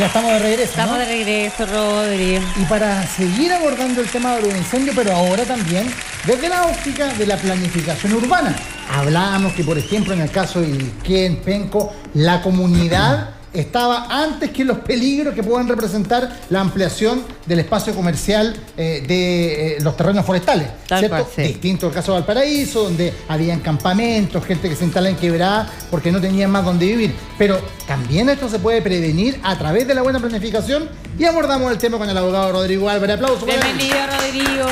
Ya estamos de regreso, Estamos ¿no? de regreso, Rodri. Y para seguir abordando el tema de los incendios, pero ahora también desde la óptica de la planificación urbana. Hablábamos que, por ejemplo, en el caso de Ilquén, Penco, la comunidad estaba antes que los peligros que puedan representar la ampliación del espacio comercial de los terrenos forestales. Tal ¿cierto? cual, sí. Distinto al caso de Valparaíso, donde habían campamentos, gente que se instala en quebrada porque no tenían más donde vivir. Pero también esto se puede prevenir a través de la buena planificación y abordamos el tema con el abogado Rodrigo Álvarez. Aplausos para él. Bienvenido, Rodrigo.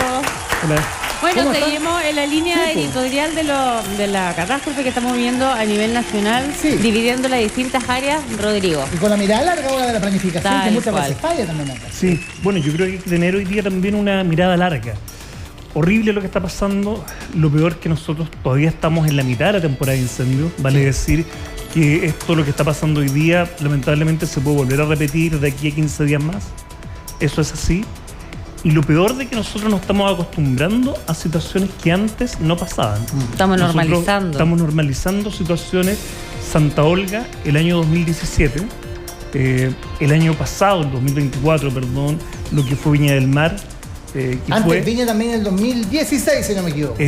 Hola. Bueno, ¿Cómo está? seguimos en la línea Sí, pues. editorial de la catástrofe que estamos viendo a nivel nacional, Sí. dividiendo las distintas áreas, Rodrigo. Y con la mirada larga ahora de la planificación, Tal que muchas cual. veces falla también acá. Sí, bueno, yo creo que hay que tener hoy día también una mirada larga. Horrible lo que está pasando. Lo peor que nosotros todavía estamos en la mitad de la temporada de incendios. Vale decir que esto lo que está pasando hoy día, lamentablemente se puede volver a repetir de aquí a 15 días más. Eso es así. Y lo peor de que nosotros nos estamos acostumbrando a situaciones que antes no pasaban. Estamos Nosotros normalizando. Estamos normalizando situaciones. Santa Olga, el año 2017, el año pasado, el 2024, perdón, lo que fue Viña del Mar, que Antes fue Viña también en el 2016, si no me equivoco.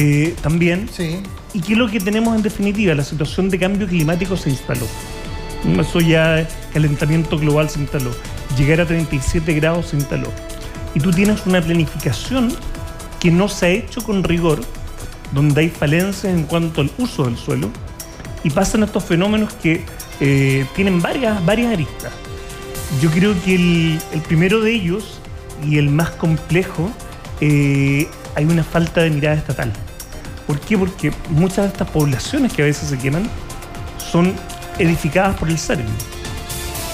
también. Sí. Y que lo que tenemos en definitiva, la situación de cambio climático se instaló. Eso ya, calentamiento global se instaló. Llegar a 37 grados se instaló. Y tú tienes una planificación que no se ha hecho con rigor, donde hay falencias en cuanto al uso del suelo, y pasan estos fenómenos que tienen varias aristas. Yo creo que el primero de ellos, y el más complejo, hay una falta de mirada estatal. ¿Por qué? Porque muchas de estas poblaciones que a veces se queman son edificadas por el SERVI.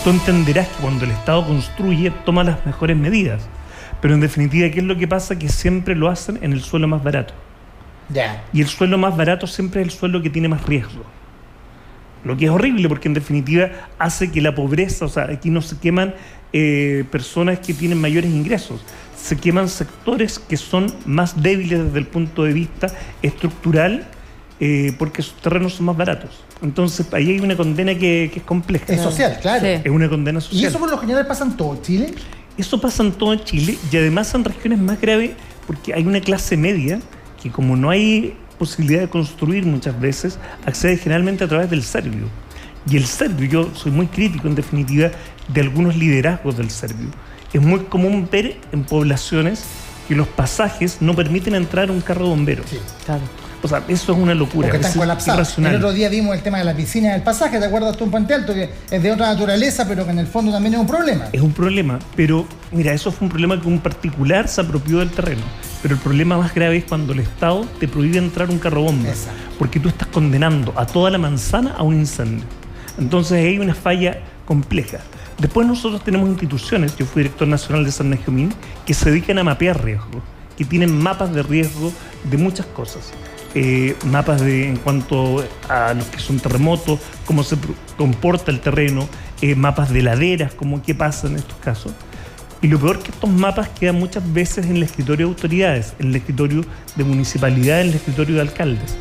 Tú entenderás que cuando el Estado construye, toma las mejores medidas. Pero en definitiva, ¿qué es lo que pasa? Que siempre lo hacen en el suelo más barato. Ya. Y el suelo más barato siempre es el suelo que tiene más riesgo. Lo que es horrible porque en definitiva hace que la pobreza, o sea, aquí no se queman personas que tienen mayores ingresos, se queman sectores que son más débiles desde el punto de vista estructural porque sus terrenos son más baratos. Entonces ahí hay una condena que es compleja. Es social, claro. Sí. Es una condena social. ¿Y eso por lo general pasa en todo Chile? Eso pasa en todo Chile y además en regiones más graves porque hay una clase media que, como no hay posibilidad de construir muchas veces, accede generalmente a través del SERVIO. Y el SERVIO, yo soy muy crítico en definitiva de algunos liderazgos del SERVIO. Es muy común ver en poblaciones que los pasajes no permiten entrar un carro de bomberos. Sí. Claro. O sea, eso es una locura. Porque están eso es colapsados. irracional. El otro día vimos el tema de la piscina del pasaje, ¿te acuerdas tú en Puente Alto? Que es de otra naturaleza, pero que en el fondo también es un problema. Es un problema, pero mira, eso fue un problema que un particular se apropió del terreno. Pero el problema más grave es cuando el Estado te prohíbe entrar un carro bomba. Exacto. Porque tú estás condenando a toda la manzana a un incendio. Entonces hay una falla compleja. Después nosotros tenemos instituciones, yo fui director nacional de San Benjamín, que se dedican a mapear riesgos, que tienen mapas de riesgo de muchas cosas. Mapas en cuanto a los que son terremotos, cómo se comporta el terreno, mapas de laderas, qué pasa en estos casos. Y lo peor que estos mapas quedan muchas veces en el escritorio de autoridades, en el escritorio de municipalidades, en el escritorio de alcaldes.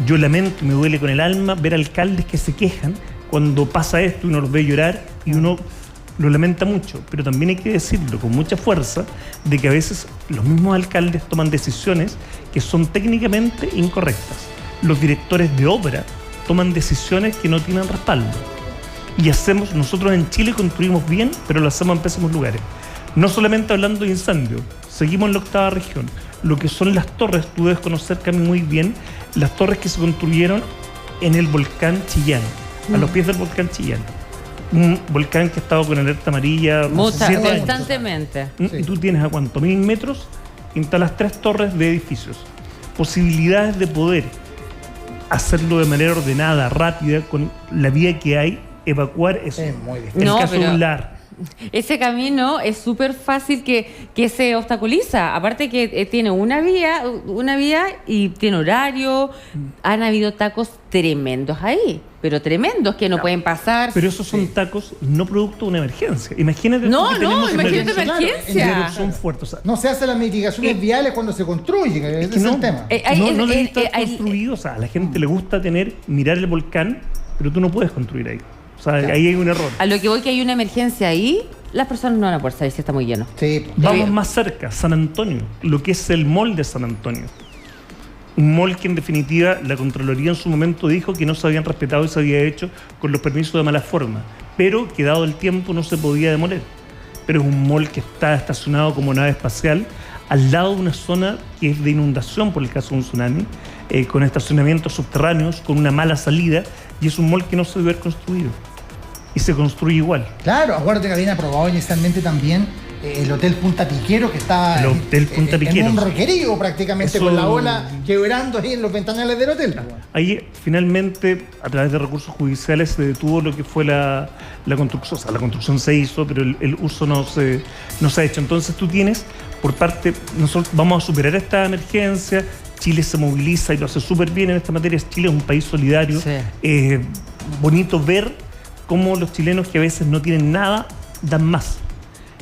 Yo lamento y me duele con el alma ver alcaldes que se quejan cuando pasa esto y uno los ve llorar y uno lo lamenta mucho, pero también hay que decirlo con mucha fuerza de que a veces los mismos alcaldes toman decisiones que son técnicamente incorrectas. Los directores de obra toman decisiones que no tienen respaldo. Y nosotros en Chile construimos bien, pero lo hacemos en pésimos lugares. No solamente hablando de incendios, seguimos en la 8ª región. Lo que son las torres, tú debes conocer, Cami, muy bien, las torres que se construyeron en el volcán Chillán, a los pies del volcán Chillán. Un volcán que ha estado con alerta amarilla Muchas, 7 años. constantemente. Sí. Y tú tienes a cuánto, 1000 metros, instalas 3 torres de edificios. Posibilidades de poder hacerlo de manera ordenada, rápida, con la vía que hay, evacuar eso. Es muy difícil. El No, caso de pero un lar. Ese camino es súper fácil que se obstaculiza. Aparte que tiene una vía y tiene horario. Han habido tacos tremendos ahí, pero tremendos que no pueden pasar. Pero esos son tacos no producto de una emergencia. Imagínate No, tú que no, tenemos imagínate emergencia. emergencia. Una erupción fuerte. O sea, No se hacen las mitigaciones viales cuando se construye, que ese que es el tema. no debe estar construido. O sea, a la gente le gusta mirar el volcán, pero tú no puedes construir ahí. O sea, Claro. ahí hay un error. A lo que voy que hay una emergencia ahí, las personas no van a poder saber si está muy lleno. Sí. Vamos más cerca, San Antonio, lo que es el mall de San Antonio. Un mall que en definitiva la Contraloría en su momento dijo que no se habían respetado y se había hecho con los permisos de mala forma, pero que dado el tiempo no se podía demoler. Pero es un mall que está estacionado como nave espacial al lado de una zona que es de inundación por el caso de un tsunami, con estacionamientos subterráneos, con una mala salida, y es un mall que no se debe haber construido. Y se construye igual. Claro, acuérdate que habían aprobado inicialmente también el Hotel Punta Piquero, que estaba El Hotel Punta en Piquero. un requerido prácticamente, Eso- con la ola quebrando ahí en los ventanales del hotel. Ahí finalmente, a través de recursos judiciales, se detuvo lo que fue la construcción. O sea, la construcción se hizo, pero el uso no se ha hecho. Entonces tú tienes, por parte, nosotros vamos a superar esta emergencia, Chile se moviliza y lo hace súper bien en esta materia. Chile es un país solidario. Sí. Bonito ver cómo los chilenos que a veces no tienen nada, dan más.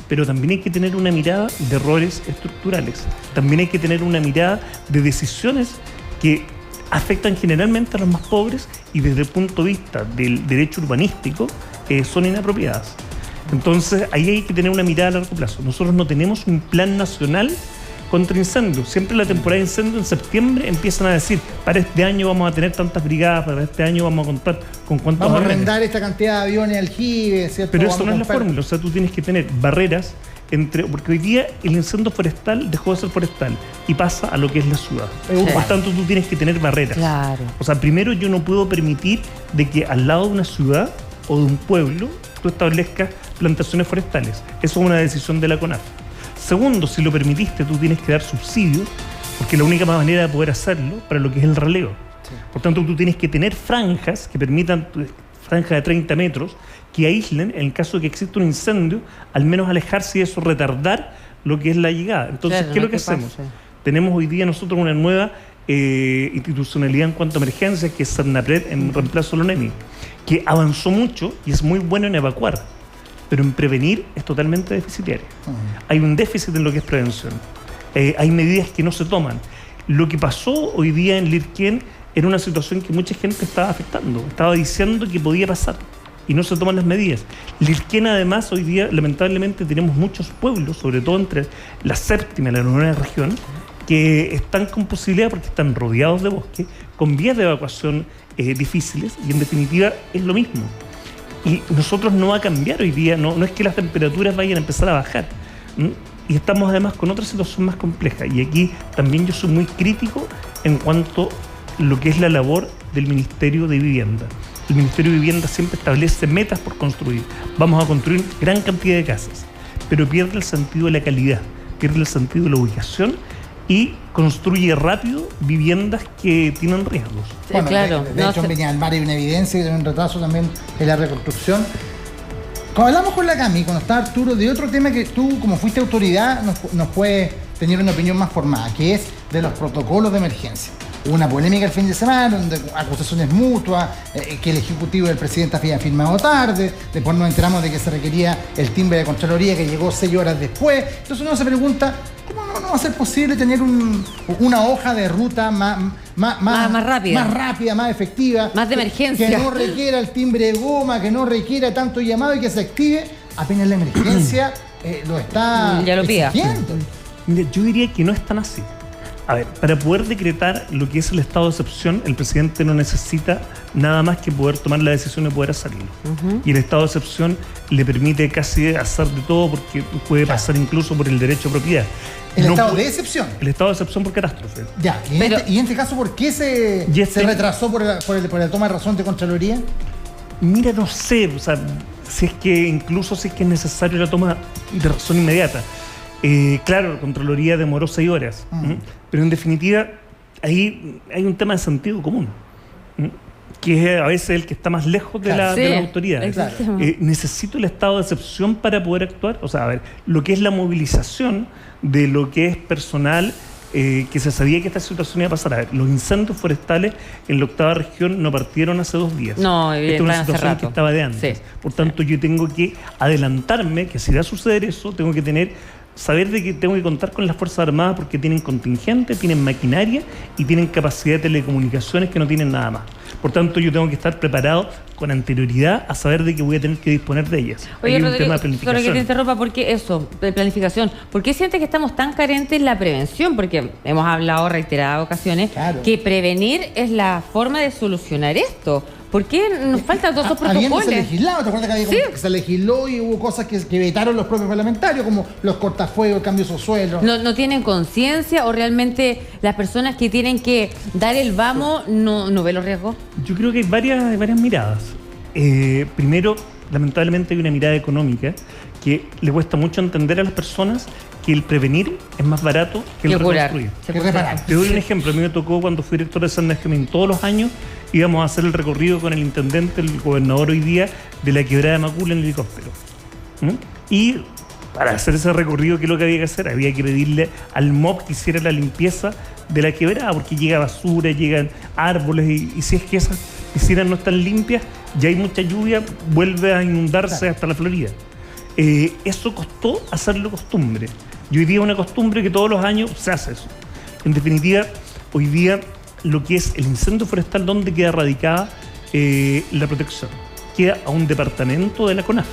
Pero también hay que tener una mirada de errores estructurales. También hay que tener una mirada de decisiones que afectan generalmente a los más pobres y desde el punto de vista del derecho urbanístico son inapropiadas. Entonces ahí hay que tener una mirada a largo plazo. Nosotros no tenemos un plan nacional contra incendios. Siempre la temporada de incendios en septiembre empiezan a decir, para este año vamos a tener tantas brigadas, para este año vamos a contar con cuántos Vamos a aviones. arrendar esta cantidad de aviones aljibes, ¿cierto? Pero Vamos eso no a es la comprar- fórmula, o sea, tú tienes que tener barreras porque hoy día el incendio forestal dejó de ser forestal y pasa a lo que es la ciudad. Sí. Por tanto, tú tienes que tener barreras. Claro. O sea, primero yo no puedo permitir de que al lado de una ciudad o de un pueblo tú establezcas plantaciones forestales. Eso es una decisión de la CONAF. Segundo, si lo permitiste, tú tienes que dar subsidios, porque es la única manera de poder hacerlo para lo que es el raleo. Por tanto, tú tienes que tener franjas que permitan, franjas de 30 metros, que aíslen, en el caso de que exista un incendio, al menos alejarse y eso retardar lo que es la llegada. Entonces, Claro, ¿qué es no lo que que hacemos? pase. Tenemos hoy día nosotros una nueva institucionalidad en cuanto a emergencias, que es Sarnapred en reemplazo de la ONEMI, que avanzó mucho y es muy bueno en evacuar, pero en prevenir es totalmente deficitario. Hay un déficit en lo que es prevención. Hay medidas que no se toman. Lo que pasó hoy día en Lirquén era una situación que mucha gente estaba afectando, estaba diciendo que podía pasar y no se toman las medidas. Lirquén, además, hoy día lamentablemente tenemos muchos pueblos, sobre todo entre la séptima y la novena región, que están con posibilidad porque están rodeados de bosque, con vías de evacuación difíciles, y en definitiva es lo mismo. Y nosotros no va a cambiar hoy día, no es que las temperaturas vayan a empezar a bajar. Y estamos además con otra situación más compleja. Y aquí también yo soy muy crítico en cuanto a lo que es la labor del Ministerio de Vivienda. El Ministerio de Vivienda siempre establece metas por construir. Vamos a construir gran cantidad de casas, pero pierde el sentido de la calidad, pierde el sentido de la ubicación y construye rápido viviendas que tienen riesgos. Bueno, claro. de hecho, en Viña del Mar hay una evidencia que hay un retraso también en la reconstrucción. Cuando hablamos con la Cami, cuando está Arturo, de otro tema que tú, como fuiste autoridad, nos puedes tener una opinión más formada, que es de los protocolos de emergencia. Hubo una polémica el fin de semana, donde acusaciones mutuas, que el Ejecutivo del presidente había firmado tarde, después nos enteramos de que se requería el timbre de Contraloría que llegó 6 horas después. Entonces uno se pregunta, ¿cómo no va a ser posible tener una hoja de ruta más rápida. más rápida, más efectiva, Más de emergencia. que no requiera el timbre de goma, que no requiera tanto llamado y que se active apenas la emergencia lo está Ya lo pida. exigiendo? Mira, yo diría que no es tan así. A ver, para poder decretar lo que es el estado de excepción, el presidente no necesita nada más que poder tomar la decisión de poder hacerlo. Y el estado de excepción le permite casi hacer de todo porque puede pasar incluso por el derecho a propiedad. El No estado pu- de excepción. El estado de excepción por catástrofe. Ya, y, Pero- en este caso, ¿por qué se retrasó por la toma de razón de Contraloría? Mira, no sé, o sea, si es que es necesario la toma de razón inmediata. Claro, la Contraloría demoró 6 horas, pero en definitiva ahí hay un tema de sentido común, que es a veces el que está más lejos de Claro. la Sí, autoridad. exactamente. ¿Necesito el estado de excepción para poder actuar? O sea, a ver, lo que es la movilización de lo que es personal, que se sabía que esta situación iba a pasar. A ver, los incendios forestales en la 8ª región no partieron hace 2 días. No, esta es una están hace situación rato. que estaba de antes. Sí. Por tanto, yo tengo que adelantarme que si va a suceder eso, tengo que tener saber de que tengo que contar con las Fuerzas Armadas porque tienen contingente, tienen maquinaria y tienen capacidad de telecomunicaciones que no tienen nada más. Por tanto, yo tengo que estar preparado con anterioridad a saber de que voy a tener que disponer de ellas. Oye, hay un Rodrigo, tema de planificación. solo que te interrumpa, porque eso, de planificación, ¿por qué sientes que estamos tan carentes en la prevención? Porque hemos hablado reiteradas ocasiones que prevenir es la forma de solucionar esto. ¿Por qué nos faltan todos esos protocolos? Habiéndose legislado, ¿te acuerdas que se legisló y hubo cosas que vetaron los propios parlamentarios, como los cortafuegos, el cambio de suelo? ¿No tienen conciencia o realmente las personas que tienen que dar el vamos no ven los riesgos? Yo creo que hay varias miradas. Primero, lamentablemente hay una mirada económica que le cuesta mucho entender a las personas que el prevenir es más barato que el reconstruir. Que reparar. Te doy un ejemplo. A mí me tocó cuando fui director de San Benjamín. Todos los años íbamos a hacer el recorrido con el intendente, el gobernador hoy día, de la quebrada de Macul en helicóptero. Y para hacer ese recorrido, ¿qué es lo que había que hacer? Había que pedirle al MOP que hiciera la limpieza de la quebrada, porque llega basura, llegan árboles, y si es que esas piscinas no están limpias, ya hay mucha lluvia, vuelve a inundarse hasta la Florida. Eso costó hacerlo costumbre. Y hoy día es una costumbre que todos los años se hace eso. En definitiva, hoy día lo que es el incendio forestal, ¿dónde queda radicada la protección? Queda a un departamento de la CONAF.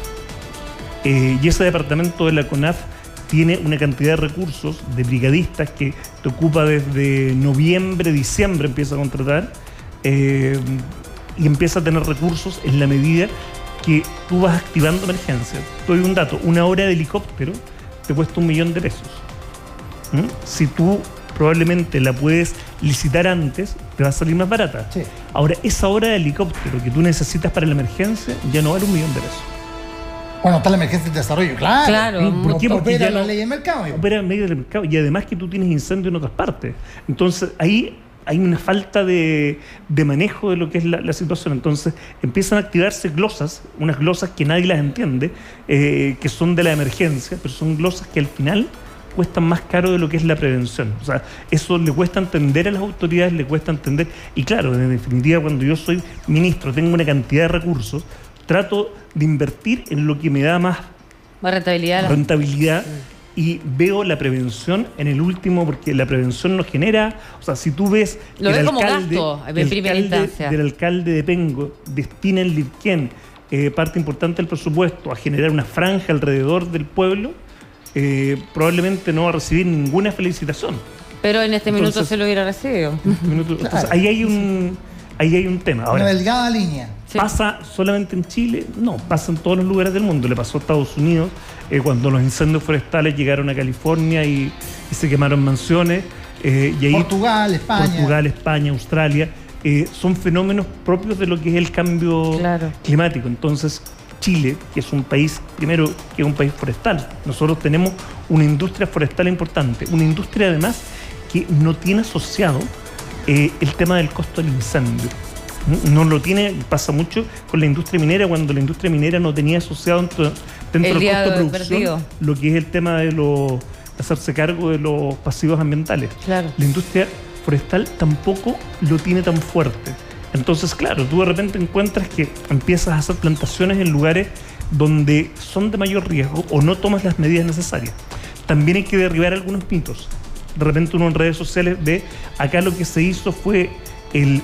Y ese departamento de la CONAF tiene una cantidad de recursos de brigadistas que te ocupa desde noviembre, diciembre, empieza a contratar y empieza a tener recursos en la medida que tú vas activando emergencias. Te doy un dato: 1 hora de helicóptero te cuesta $1 millón. Si tú probablemente la puedes licitar antes, te va a salir más barata. Sí. Ahora, esa hora de helicóptero que tú necesitas para la emergencia ya no vale $1 millón. Bueno, está la emergencia de desarrollo, claro. ¿Por qué? Porque opera ya la ley del mercado. Opera en medio del mercado. Y además que tú tienes incendio en otras partes. Entonces, ahí hay una falta de manejo de lo que es la situación. Entonces, empiezan a activarse glosas, unas glosas que nadie las entiende, que son de la emergencia, pero son glosas que al final cuestan más caro de lo que es la prevención. O sea, eso le cuesta entender a las autoridades, le cuesta entender. Y claro, en definitiva, cuando yo soy ministro, tengo una cantidad de recursos, trato de invertir en lo que me da más rentabilidad y veo la prevención en el último, porque la prevención nos genera, o sea, si tú ves lo ves como gasto en primera instancia. Del alcalde de Pengo destina el Lirquén parte importante del presupuesto a generar una franja alrededor del pueblo, probablemente no va a recibir ninguna felicitación. Pero en este minuto se lo hubiera recibido. Entonces, ahí hay un tema. Ahora, una delgada línea. ¿Pasa solamente en Chile? No, pasa en todos los lugares del mundo. Le pasó a Estados Unidos cuando los incendios forestales llegaron a California y se quemaron mansiones. Y ahí, Portugal, España, Australia. Son fenómenos propios de lo que es el cambio climático. Entonces, Chile, que es un país, primero, que es un país forestal. Nosotros tenemos una industria forestal importante. Una industria, además, que no tiene asociado el tema del costo del incendio. No lo tiene, pasa mucho con la industria minera, cuando la industria minera no tenía asociado dentro del costo de producción lo que es el tema de hacerse cargo de los pasivos ambientales. Claro. La industria forestal tampoco lo tiene tan fuerte. Entonces, claro, tú de repente encuentras que empiezas a hacer plantaciones en lugares donde son de mayor riesgo o no tomas las medidas necesarias. También hay que derribar algunos mitos. De repente uno en redes sociales ve, acá lo que se hizo fue el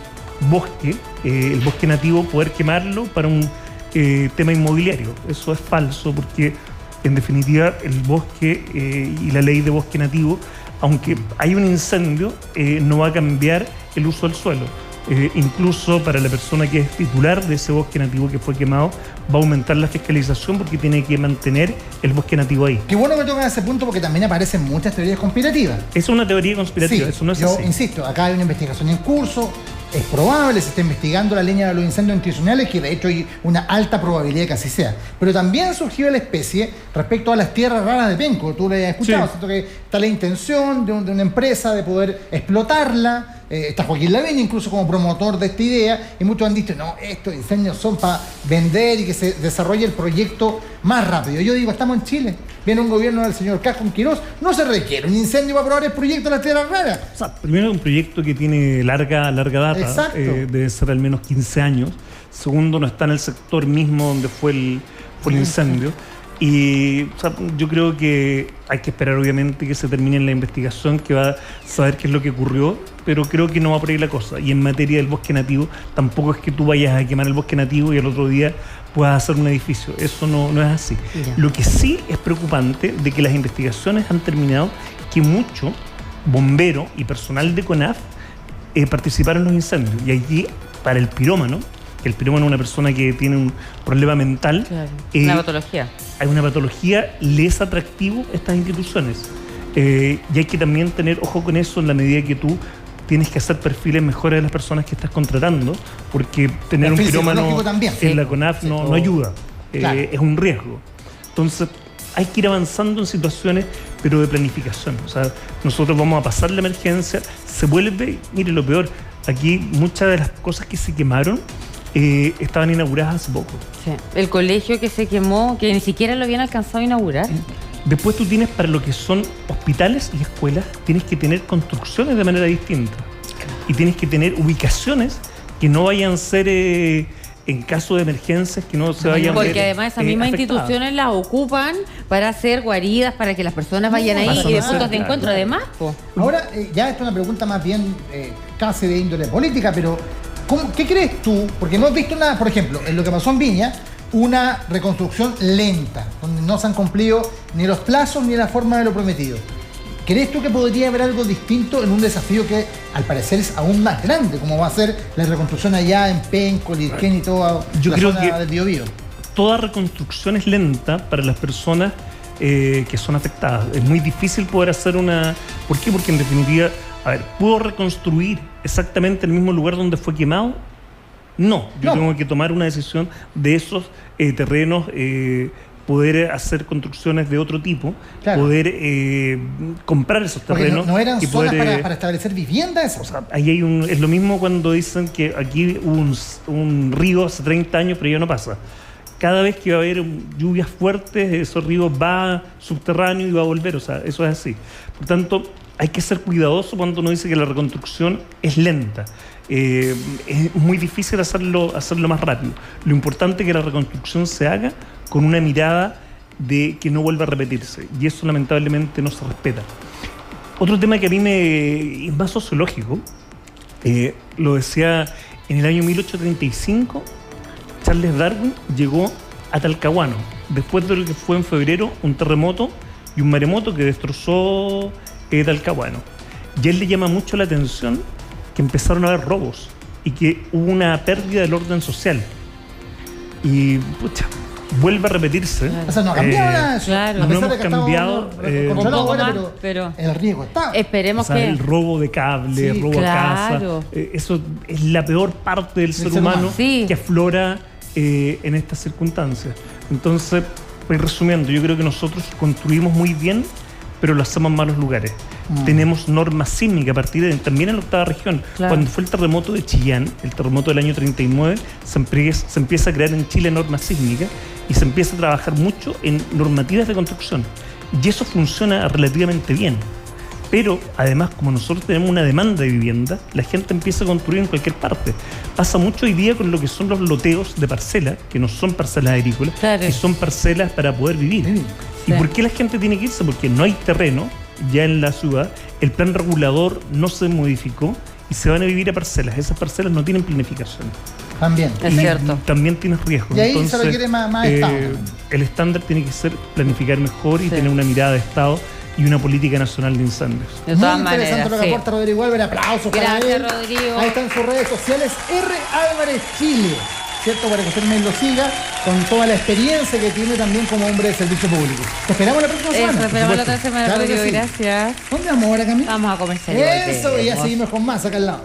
bosque nativo, poder quemarlo para un tema inmobiliario. Eso es falso, porque en definitiva el bosque y la ley de bosque nativo, aunque hay un incendio, no va a cambiar el uso del suelo. Incluso para la persona que es titular de ese bosque nativo que fue quemado, va a aumentar la fiscalización porque tiene que mantener el bosque nativo ahí. Qué bueno que tocan ese punto, porque también aparecen muchas teorías conspirativas. Es una teoría conspirativa, sí, eso no es yo así. Insisto, acá hay una investigación en curso. Es probable, se está investigando la leña de los incendios institucionales, que de hecho hay una alta probabilidad de que así sea. Pero también surgió la especie respecto a las tierras raras de Penco. Tú le has escuchado, sí. ¿Cierto? Que está la intención de una empresa de poder explotarla. Está Joaquín Lavín incluso como promotor de esta idea, y muchos han dicho, no, estos incendios son para vender y que se desarrolle el proyecto más rápido. Yo digo, estamos en Chile, viene un gobierno del señor Cascón Quirós, no se requiere un incendio para aprobar el proyecto de las tierras raras. O sea, primero, un proyecto que tiene larga data, debe ser al menos 15 años. Segundo, no está en el sector mismo donde fue el incendio. Y o sea, yo creo que hay que esperar obviamente que se termine la investigación, que va a saber qué es lo que ocurrió, pero creo que no va por ahí la cosa. Y en materia del bosque nativo, tampoco es que tú vayas a quemar el bosque nativo y al otro día puedas hacer un edificio. Eso no es así. Ya. Lo que sí es preocupante de que las investigaciones han terminado que mucho bombero y personal de CONAF participaron en los incendios. Y allí, para el pirómano, que el pirómano es una persona que tiene un problema mental, Claro. Una patología. hay una patología, le es atractivo estas instituciones. Y hay que también tener ojo con eso en la medida que tú tienes que hacer perfiles mejores de las personas que estás contratando, porque tener un Perfil pirómano psicológico también. en Sí. la CONAF Sí, no ayuda. Claro. Es un riesgo. Entonces, hay que ir avanzando en situaciones, pero de planificación. O sea, nosotros vamos a pasar la emergencia, se vuelve, mire lo peor, aquí muchas de las cosas que se quemaron estaban inauguradas hace poco. Sí. El colegio que se quemó, que ni siquiera lo habían alcanzado a inaugurar. Después tú tienes, para lo que son hospitales y escuelas, tienes que tener construcciones de manera distinta. Y tienes que tener ubicaciones que no vayan a ser, en caso de emergencias, que no se vayan a ver Porque además esas mismas afectadas. instituciones las ocupan para hacer guaridas, para que las personas vayan ahí y de claro, puntos de claro. encuentro además. Po. Ahora, ya esto es una pregunta más bien casi de índole política, pero ¿qué crees tú? Porque no has visto nada, por ejemplo, en lo que pasó en Viña, una reconstrucción lenta, donde no se han cumplido ni los plazos ni la forma de lo prometido. ¿Crees tú que podría haber algo distinto en un desafío que al parecer es aún más grande, como va a ser la reconstrucción allá en Penco, Lirquén y toda Yo la creo zona que del Biobío? Toda reconstrucción es lenta para las personas que son afectadas. Es muy difícil poder hacer una... ¿Por qué? Porque en definitiva, a ver, ¿puedo reconstruir exactamente el mismo lugar donde fue quemado? No, yo tengo que tomar una decisión de esos terrenos, poder hacer construcciones de otro tipo, Claro. poder comprar esos Porque terrenos. no eran y zonas poder, para establecer viviendas. o sea, ahí hay es lo mismo cuando dicen que aquí hubo un río hace 30 años, pero ya no pasa. Cada vez que va a haber lluvias fuertes, esos ríos va subterráneo y va a volver. O sea, eso es así. Por tanto, hay que ser cuidadoso cuando uno dice que la reconstrucción es lenta. Es muy difícil hacerlo más rápido. Lo importante es que la reconstrucción se haga con una mirada de que no vuelva a repetirse. Y eso lamentablemente no se respeta. Otro tema que a mí es más sociológico, lo decía en el año 1835, Charles Darwin llegó a Talcahuano, después de lo que fue en febrero un terremoto y un maremoto que destrozó Talcahuano. Y a él le llama mucho la atención que empezaron a haber robos y que hubo una pérdida del orden social. Y, pucha, vuelve a repetirse. O sea, no ha cambiado nada eso. Claro. A pesar No de que hemos cambiado, está controlado un poco ahora, más, pero el riesgo está. esperemos O sea, que... el robo de cable, Sí, el robo claro. a casa, eso es la peor parte del ser ser humano humano. Sí. que aflora en estas circunstancias. Entonces, pues, resumiendo, yo creo que nosotros construimos muy bien, pero lo hacemos en malos lugares. Tenemos norma sísmica a partir de también en la octava región. Claro. Cuando fue el terremoto de Chillán, el terremoto del año 39, se empieza a crear en Chile norma sísmica y se empieza a trabajar mucho en normativas de construcción. Y eso funciona relativamente bien. Pero además, como nosotros tenemos una demanda de vivienda, la gente empieza a construir en cualquier parte. Pasa mucho hoy día con lo que son los loteos de parcelas, que no son parcelas agrícolas, Claro. que son parcelas para poder vivir. Sí. ¿Y Sí. por qué la gente tiene que irse? Porque no hay terreno ya en la ciudad, el plan regulador no se modificó y se van a vivir a parcelas. Esas parcelas no tienen planificación. También. Es cierto. También tienes riesgos. Y ahí se requiere más Estado también. El estándar tiene que ser planificar mejor y Sí. tener una mirada de Estado y una política nacional de incendios. De Muy todas interesante maneras, lo que sí. aporta Rodrigo Álvarez. Aplausos para Gracias, él. Rodrigo. Ahí están sus redes sociales. R. Álvarez Chile. ¿Cierto? Para que usted también lo siga con toda la experiencia que tiene también como hombre de servicio público. Te esperamos la próxima semana. Eso, por esperamos la supuesto. otra semana, Claro que Rodrigo. sí. Gracias. ¿Dónde vamos ahora, Camila? Vamos a comercial. Eso, y ya seguimos con más acá al lado.